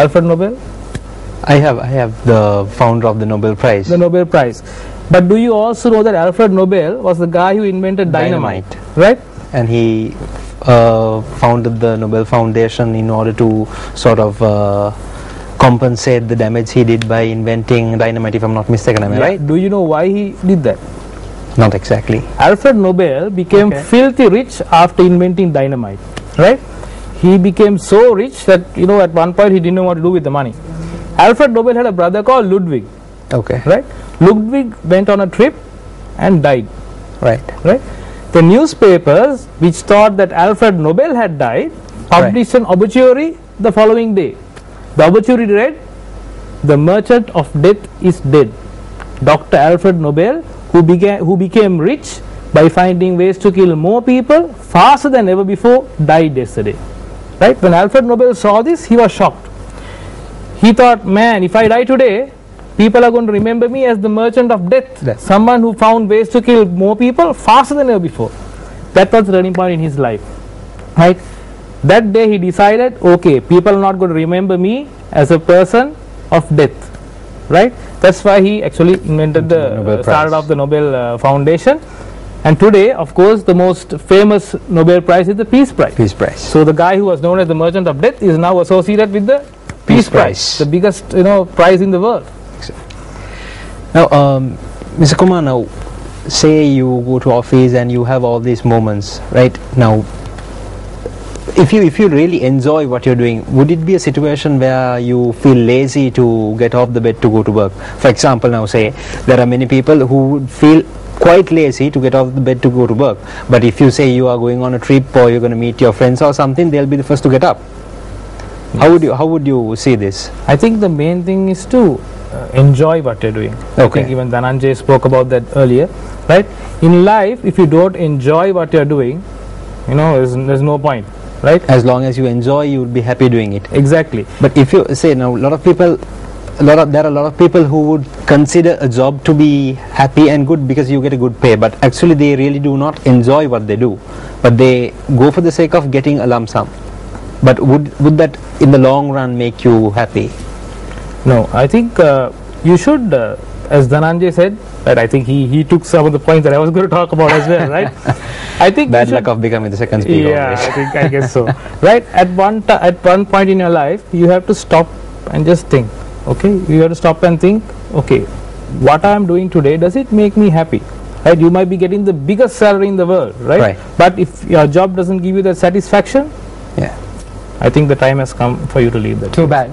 Alfred Nobel? I have the founder of the Nobel Prize. The Nobel Prize. But do you also know that Alfred Nobel was the guy who invented dynamite. Right? And he founded the Nobel Foundation in order to sort of compensate the damage he did by inventing dynamite, if I'm not mistaken. Am I right? Do you know why he did that? Not exactly. Alfred Nobel became filthy rich after inventing dynamite. Right? He became so rich that, at one point he didn't know what to do with the money. Alfred Nobel had a brother called Ludwig. Okay. Right? Ludwig went on a trip and died. Right. The newspapers, which thought that Alfred Nobel had died, published an obituary the following day. The obituary read, "The merchant of death is dead. Dr. Alfred Nobel, who became rich by finding ways to kill more people faster than ever before, died yesterday." Right? When Alfred Nobel saw this, he was shocked. He thought, man, if I die today, people are going to remember me as the merchant of death, someone who found ways to kill more people faster than ever before. That was the turning point in his life. Right? That day he decided, okay, people are not going to remember me as a person of death. Right? That's why he actually invented started off the Nobel Foundation. And today, of course, the most famous Nobel Prize is the Peace Prize. Peace Prize. So the guy who was known as the merchant of death is now associated with the Peace Prize, the biggest prize in the world. Now, Mr. Kumar, now say you go to office and you have all these moments, right? Now, if you really enjoy what you're doing, would it be a situation where you feel lazy to get off the bed to go to work? For example, now say there are many people who would feel quite lazy to get off the bed to go to work, but if you say you are going on a trip or you're going to meet your friends or something, they'll be the first to get up. Yes. How would you see this? I think the main thing is to enjoy what you're doing. Okay. I think even Dhananjay spoke about that earlier, right? In life, if you don't enjoy what you're doing, there's no point, right? As long as you enjoy, you will be happy doing it. Exactly. But if you say now, there are a lot of people who would consider a job to be happy and good because you get a good pay, but actually they really do not enjoy what they do, but they go for the sake of getting a lump sum. But would that in the long run make you happy? No, I think you should, as Dhananjay said, right, I think he took some of the points that I was going to talk about as well, right? I think bad luck of becoming the second speaker. Yeah, I guess so. Right, at one point in your life, you have to stop and just think. Okay, you have to stop and think. Okay, what I am doing today, does it make me happy? Right, you might be getting the biggest salary in the world, right? But if your job doesn't give you that satisfaction, I think the time has come for you to leave that. Too bad.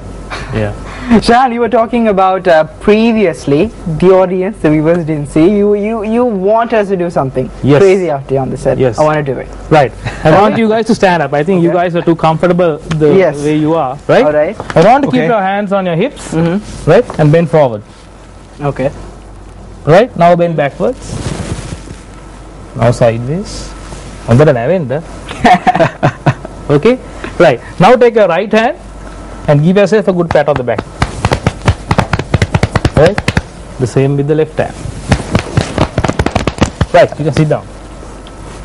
Yeah. Shehan, you were talking about previously, the audience, the viewers didn't see, you want us to do something crazy after you on the set. Yes. I want to do it. Right. I want you guys to stand up. I think you guys are too comfortable the way you are. Right? Alright. I want to keep your hands on your hips, right, and bend forward. Okay. Right, now bend backwards. Now sideways. Okay. Right. Now take your right hand and give yourself a good pat on the back. Right? The same with the left hand. Right, you can sit down.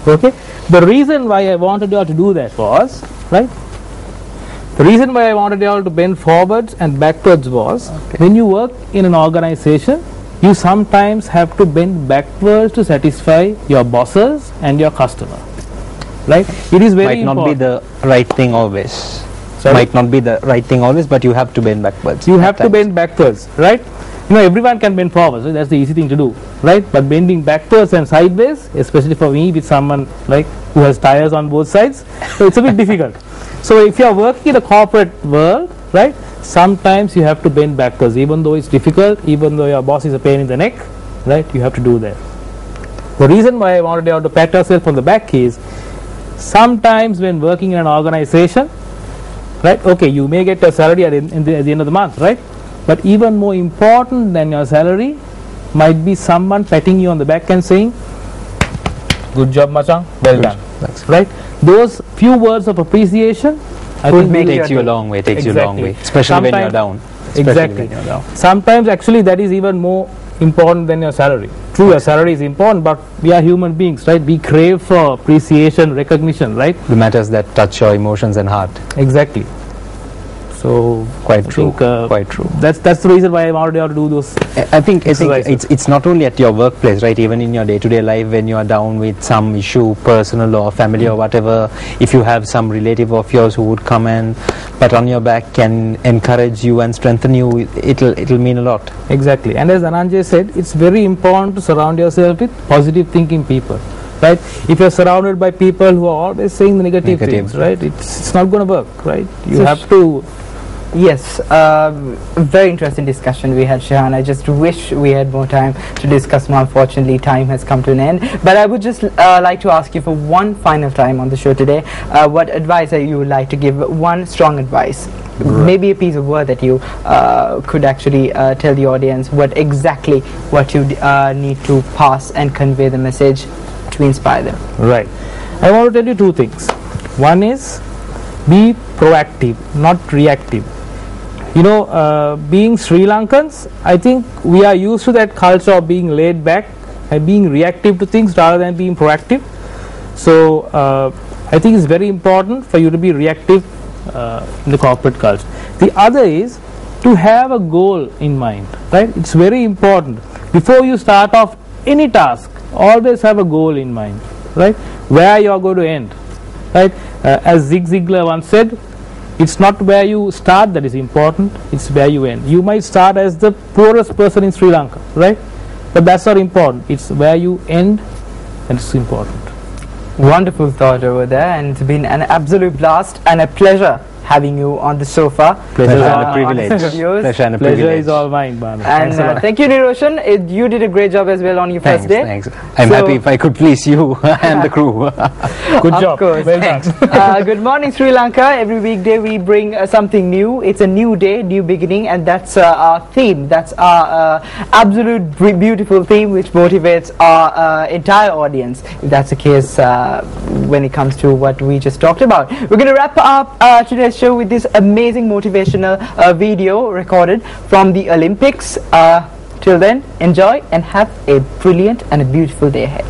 Okay? The reason why I wanted you all to do that was, right? The reason why I wanted you all to bend forwards and backwards was, when you work in an organization, you sometimes have to bend backwards to satisfy your bosses and your customer. Right? It is very important. Might not be the right thing always. Sorry? Might not be the right thing always, but you have to bend backwards. You have to bend backwards, right? Everyone can bend forwards, right? That's the easy thing to do, right? But bending backwards and sideways, especially for me with someone like who has tires on both sides, so it's a bit difficult. So if you are working in a corporate world, right, sometimes you have to bend backwards, even though it's difficult, even though your boss is a pain in the neck, right? You have to do that. The reason why I wanted you all to pat yourself on the back is, sometimes when working in an organization, right, okay, you may get your salary at the end of the month, right? But even more important than your salary might be someone patting you on the back and saying, "Good job, Machang, well done." Right? Those few words of appreciation, I think, takes you a long way. Takes you a long way, especially when you're down. Exactly. Sometimes actually that is even more important than your salary. True, your salary is important, but we are human beings, right? We crave for appreciation, recognition, right? The matters that touch your emotions and heart. Exactly. So quite I true. think, Quite true. That's the reason why I wanted you to do those. I think exercises. it's not only at your workplace, right? Even in your day-to-day life, when you are down with some issue, personal or family or whatever, if you have some relative of yours who would come and pat on your back, can encourage you and strengthen you, it'll mean a lot. Exactly. And as Ananjay said, it's very important to surround yourself with positive thinking people. Right? If you're surrounded by people who are always saying the negative things, right? It's not going to work, right? You have to. Yes, very interesting discussion we had, Shehan. I just wish we had more time to discuss more. Unfortunately, time has come to an end. But I would just like to ask you for one final time on the show today, what advice you would like to give, one strong advice, maybe a piece of word that you could actually tell the audience what exactly what you need to pass and convey the message to inspire them. Right. I want to tell you two things. One is be proactive, not reactive. You know, being Sri Lankans, I think we are used to that culture of being laid back and being reactive to things rather than being proactive. So I think it's very important for you to be reactive in the corporate culture. The other is to have a goal in mind, right? It's very important. Before you start off any task, always have a goal in mind, right? Where you are going to end, right? As Zig Ziglar once said, it's not where you start that is important, it's where you end. You might start as the poorest person in Sri Lanka, right? But that's not important. It's where you end and it's important. Wonderful thought over there, and it's been an absolute blast and a pleasure having you on the sofa. Pleasure and a privilege. Pleasure is all mine, Bhanu. And thank you, Niroshan. You did a great job as well on your first day. Thanks. I'm happy if I could please you and the crew. Good job. Well done. Good morning, Sri Lanka. Every weekday we bring something new. It's a new day, new beginning, and that's our theme. That's our absolute beautiful theme, which motivates our entire audience. If that's the case when it comes to what we just talked about. We're going to wrap up today's show with this amazing motivational video recorded from the Olympics. Till then, enjoy and have a brilliant and a beautiful day ahead.